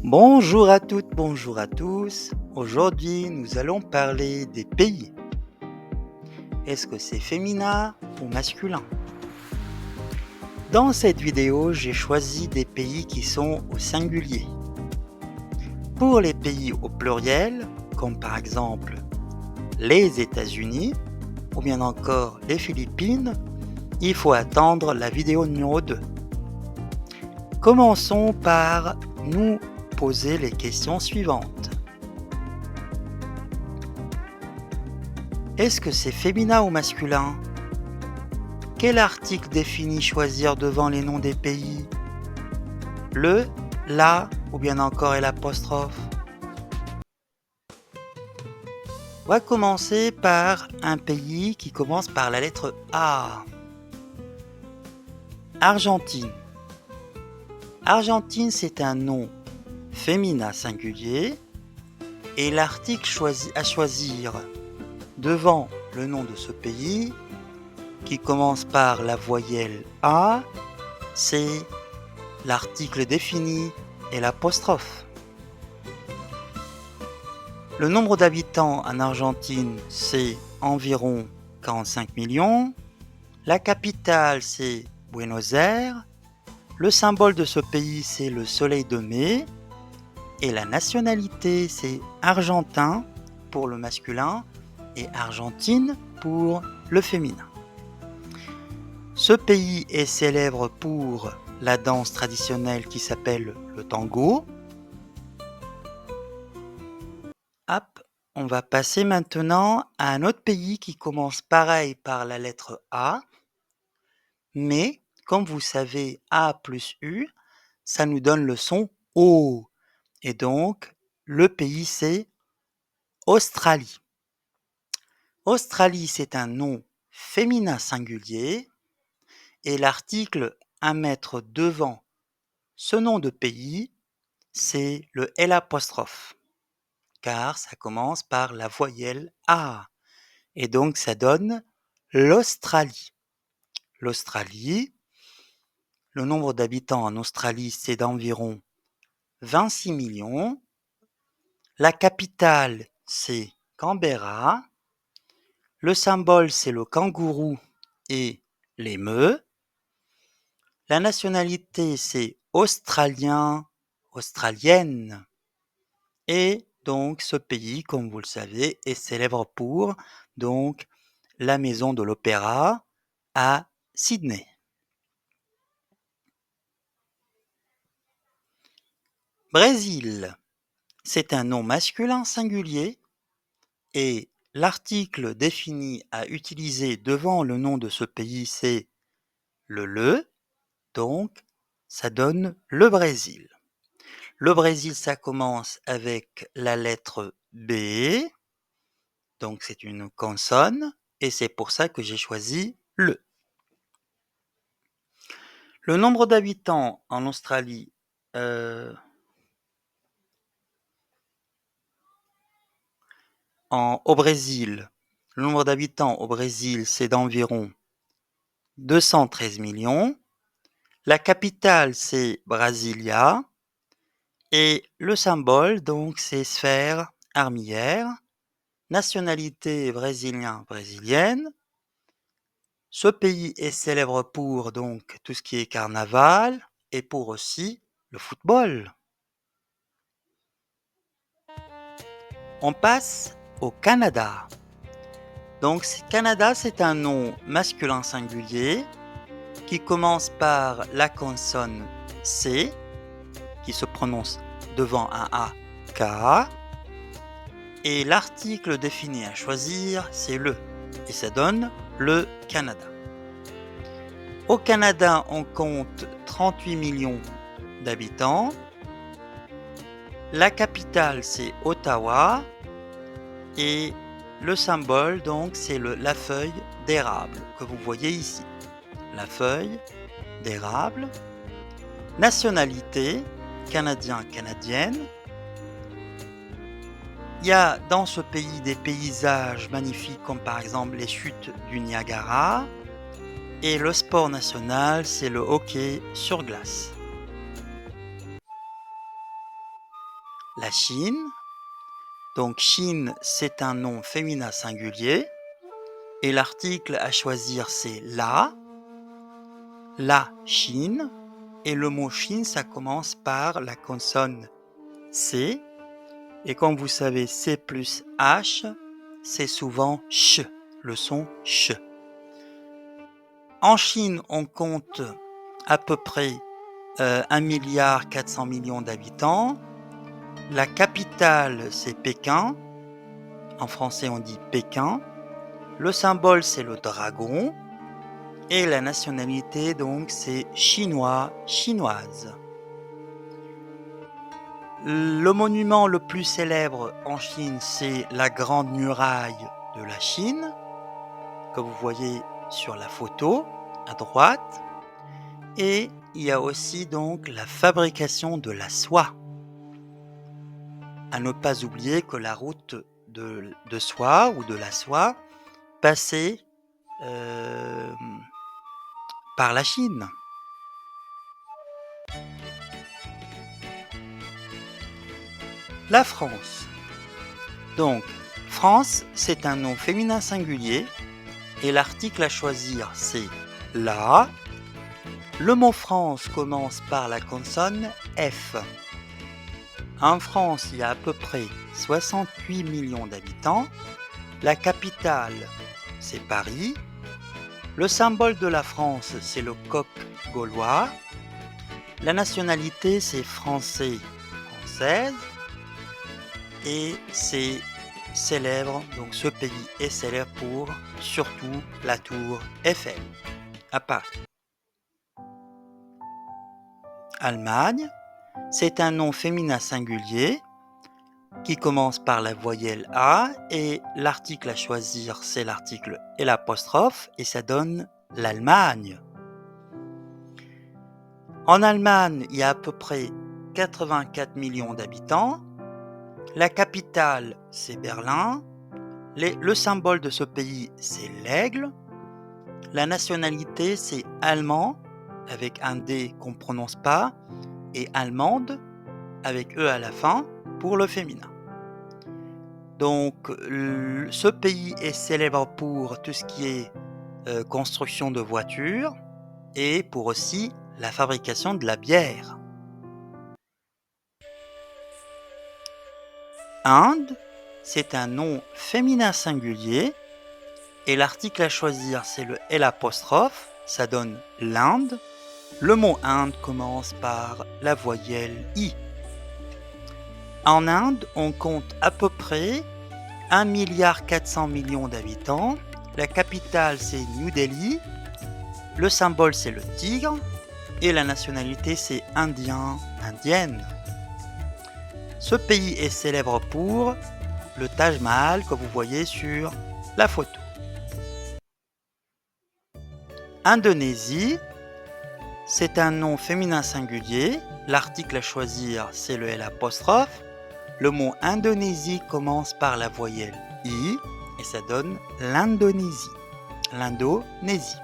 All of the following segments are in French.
Bonjour à toutes, bonjour à tous. Aujourd'hui, nous allons parler des pays. Est-ce que c'est féminin ou masculin? Dans cette vidéo, j'ai choisi des pays qui sont au singulier. Pour les pays au pluriel, comme par exemple les États-Unis ou bien encore les Philippines, il faut attendre la vidéo numéro 2. Commençons par nous poser les questions suivantes. Est-ce que c'est féminin ou masculin? Quel article définit choisir devant les noms des pays? Le, la ou bien encore et l'apostrophe? On va commencer par un pays qui commence par la lettre A. Argentine. Argentine, c'est un nom féminin singulier et l'article à choisir devant le nom de ce pays qui commence par la voyelle A, c'est l'article défini et l'apostrophe. Le nombre d'habitants en Argentine, c'est environ 45 millions. La capitale, c'est Buenos Aires. Le symbole de ce pays, c'est le soleil de mai. Et la nationalité, c'est argentin pour le masculin et argentine pour le féminin. Ce pays est célèbre pour la danse traditionnelle qui s'appelle le tango. Hop, on va passer maintenant à un autre pays qui commence pareil par la lettre A, mais comme vous savez A plus U, ça nous donne le son O. Et donc, le pays c'est Australie. Australie, c'est un nom féminin singulier et l'article à mettre devant ce nom de pays, c'est le L', car ça commence par la voyelle A. Et donc, ça donne l'Australie. L'Australie, le nombre d'habitants en Australie, c'est d'environ 26 millions. La capitale, c'est Canberra. Le symbole, c'est le kangourou et l'émeu. La nationalité, c'est australien, australienne. Et donc, ce pays, comme vous le savez, est célèbre pour donc la maison de l'opéra à Sydney. Brésil, c'est un nom masculin singulier et l'article défini à utiliser devant le nom de ce pays, c'est le, donc ça donne le Brésil. Le Brésil, ça commence avec la lettre B, donc c'est une consonne, et c'est pour ça que j'ai choisi le. Le nombre d'habitants en Australie, au Brésil, le nombre d'habitants au Brésil, c'est d'environ 213 millions. La capitale, c'est Brasilia. Et le symbole, donc, c'est sphère armillaire. Nationalité brésilien, brésilienne. Ce pays est célèbre pour donc tout ce qui est carnaval et pour aussi le football. On passe au Canada. Donc Canada, c'est un nom masculin singulier qui commence par la consonne C, qui se prononce devant un A, K. Et l'article défini à choisir, c'est le. Et ça donne le Canada. Au Canada, on compte 38 millions d'habitants. La capitale, c'est Ottawa. Et le symbole, donc, c'est la feuille d'érable que vous voyez ici. La feuille d'érable. Nationalité, canadien, canadienne. Il y a dans ce pays des paysages magnifiques comme par exemple les chutes du Niagara. Et le sport national, c'est le hockey sur glace. la Chine. Donc Chine, c'est un nom féminin singulier. Et l'article à choisir, c'est la Chine. Et le mot Chine, ça commence par la consonne C. Et comme vous savez, C plus H, c'est souvent ch, le son ch. En Chine, on compte à peu près 1,4 milliard d'habitants. La capitale, c'est Pékin. En français, on dit Pékin. Le symbole, c'est le dragon. Et la nationalité, donc, c'est chinois, chinoise. Le monument le plus célèbre en Chine, c'est la Grande Muraille de la Chine, que vous voyez sur la photo à droite. Et il y a aussi donc la fabrication de la soie. À ne pas oublier que la route de soie ou de la soie passait par la Chine. La France. Donc, France, c'est un nom féminin singulier et l'article à choisir, c'est la. Le mot France commence par la consonne F. En France, il y a à peu près 68 millions d'habitants. La capitale, c'est Paris. Le symbole de la France, c'est le coq gaulois. La nationalité, c'est français, française. Et c'est célèbre, donc ce pays est célèbre pour surtout la tour Eiffel à Paris. Allemagne, c'est un nom féminin singulier qui commence par la voyelle A et l'article à choisir, c'est l'article et l'apostrophe et ça donne l'Allemagne. En Allemagne, il y a à peu près 84 millions d'habitants. La capitale, c'est Berlin. Le symbole de ce pays, c'est l'aigle. La nationalité, c'est allemand, avec un D qu'on ne prononce pas, et allemande, avec E à la fin, pour le féminin. Donc, ce pays est célèbre pour tout ce qui est construction de voitures et pour aussi la fabrication de la bière. Inde, c'est un nom féminin singulier et l'article à choisir, c'est le L', ça donne l'Inde. Le mot Inde commence par la voyelle I. En Inde, on compte à peu près 1,4 milliard d'habitants. La capitale, c'est New Delhi. Le symbole, c'est le tigre. Et la nationalité, c'est indien, indienne. Ce pays est célèbre pour le Taj Mahal que vous voyez sur la photo. Indonésie, c'est un nom féminin singulier. L'article à choisir, c'est le L'. Le mot Indonésie commence par la voyelle I et ça donne l'Indonésie. L'Indonésie.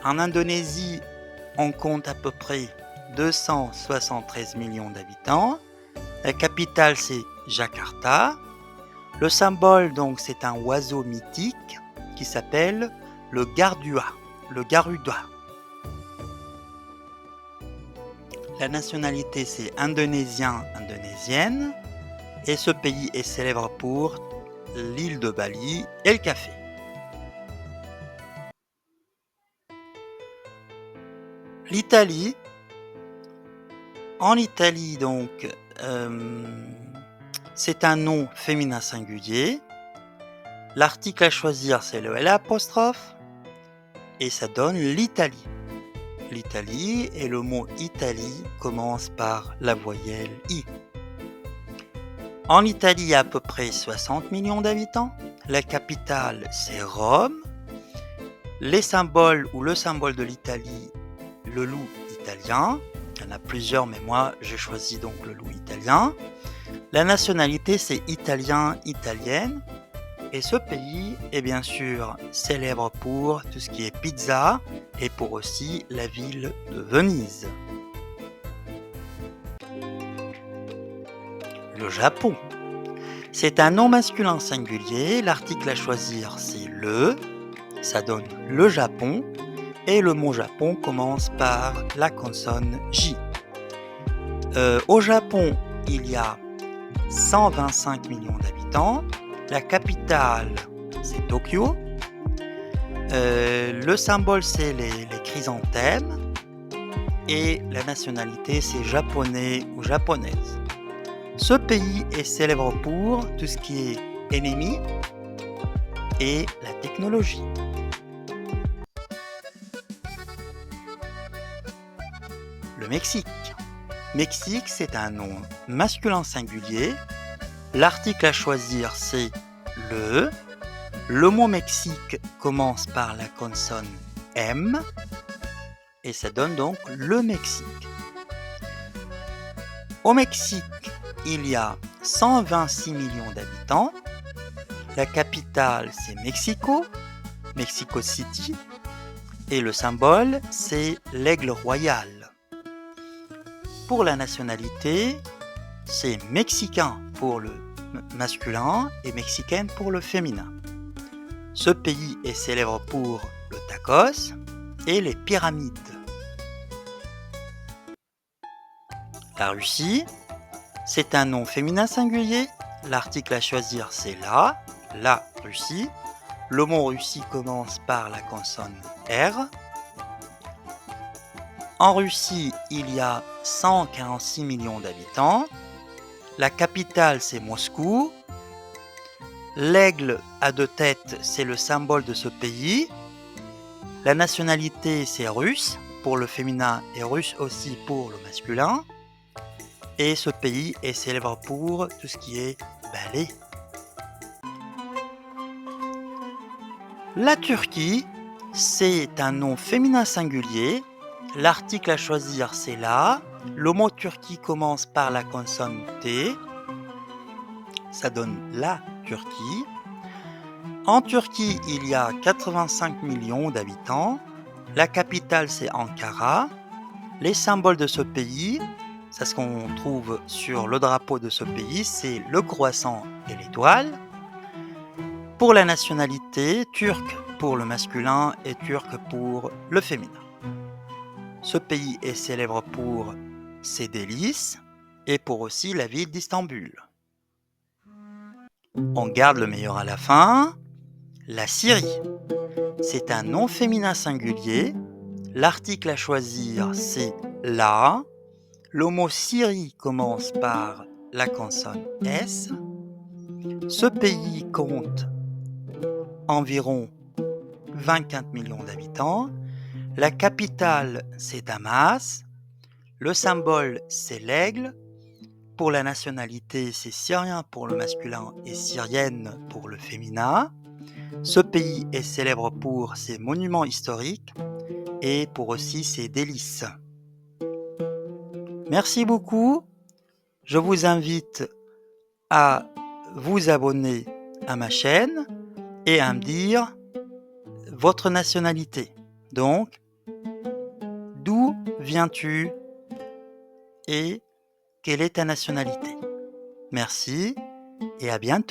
En Indonésie, on compte à peu près 273 millions d'habitants. La capitale, c'est Jakarta. Le symbole, donc, c'est un oiseau mythique qui s'appelle le Garuda. La nationalité, c'est indonésien, indonésienne. Et ce pays est célèbre pour l'île de Bali et le café. L'Italie. En Italie, donc, c'est un nom féminin singulier. L'article à choisir, c'est le L'. Et ça donne l'Italie. L'Italie et le mot Italie commence par la voyelle I. En Italie, il y a à peu près 60 millions d'habitants. La capitale, c'est Rome. Les symboles ou le symbole de l'Italie, le loup italien. Il y en a plusieurs, mais moi, j'ai choisi donc le loup italien. La nationalité, c'est italien, italienne. Et ce pays est bien sûr célèbre pour tout ce qui est pizza et pour aussi la ville de Venise. le Japon. C'est un nom masculin singulier. L'article à choisir, c'est le. Ça donne le Japon. Et le mot Japon commence par la consonne J. Au Japon, il y a 125 millions d'habitants. La capitale, c'est Tokyo. Le symbole, c'est les chrysanthèmes. Et la nationalité, c'est japonais ou japonaise. Ce pays est célèbre pour tout ce qui est ennemi et la technologie. Le Mexique. Mexique, c'est un nom masculin singulier. L'article à choisir, c'est le. Le mot Mexique commence par la consonne M et ça donne donc le Mexique. Au Mexique, il y a 126 millions d'habitants. La capitale, c'est Mexico, Mexico City. Et le symbole, c'est l'aigle royal. Pour la nationalité, c'est mexicain pour le masculin et mexicaine pour le féminin. Ce pays est célèbre pour le tacos et les pyramides. La Russie, c'est un nom féminin singulier. L'article à choisir, c'est la Russie. Le mot Russie commence par la consonne R. En Russie, il y a 146 millions d'habitants. La capitale, c'est Moscou. L'aigle à 2 têtes, c'est le symbole de ce pays. La nationalité, c'est russe pour le féminin et russe aussi pour le masculin. Et ce pays est célèbre pour tout ce qui est ballet. La Turquie, c'est un nom féminin singulier. L'article à choisir, c'est la. Le mot Turquie commence par la consonne T. Ça donne la Turquie. En Turquie, il y a 85 millions d'habitants. La capitale, c'est Ankara. Les symboles de ce pays, c'est ce qu'on trouve sur le drapeau de ce pays, c'est le croissant et l'étoile. Pour la nationalité, turc pour le masculin et turc pour le féminin. Ce pays est célèbre pour ses délices et pour aussi la ville d'Istanbul. On garde le meilleur à la fin. La Syrie, c'est un nom féminin singulier. L'article à choisir, c'est la. Le mot Syrie commence par la consonne S. Ce pays compte environ 24 millions d'habitants. La capitale, c'est Damas. Le symbole, c'est l'aigle. Pour la nationalité, c'est syrien pour le masculin et syrienne pour le féminin. Ce pays est célèbre pour ses monuments historiques et pour aussi ses délices. Merci beaucoup. Je vous invite à vous abonner à ma chaîne et à me dire votre nationalité. Donc, d'où viens-tu et quelle est ta nationalité? Merci et à bientôt.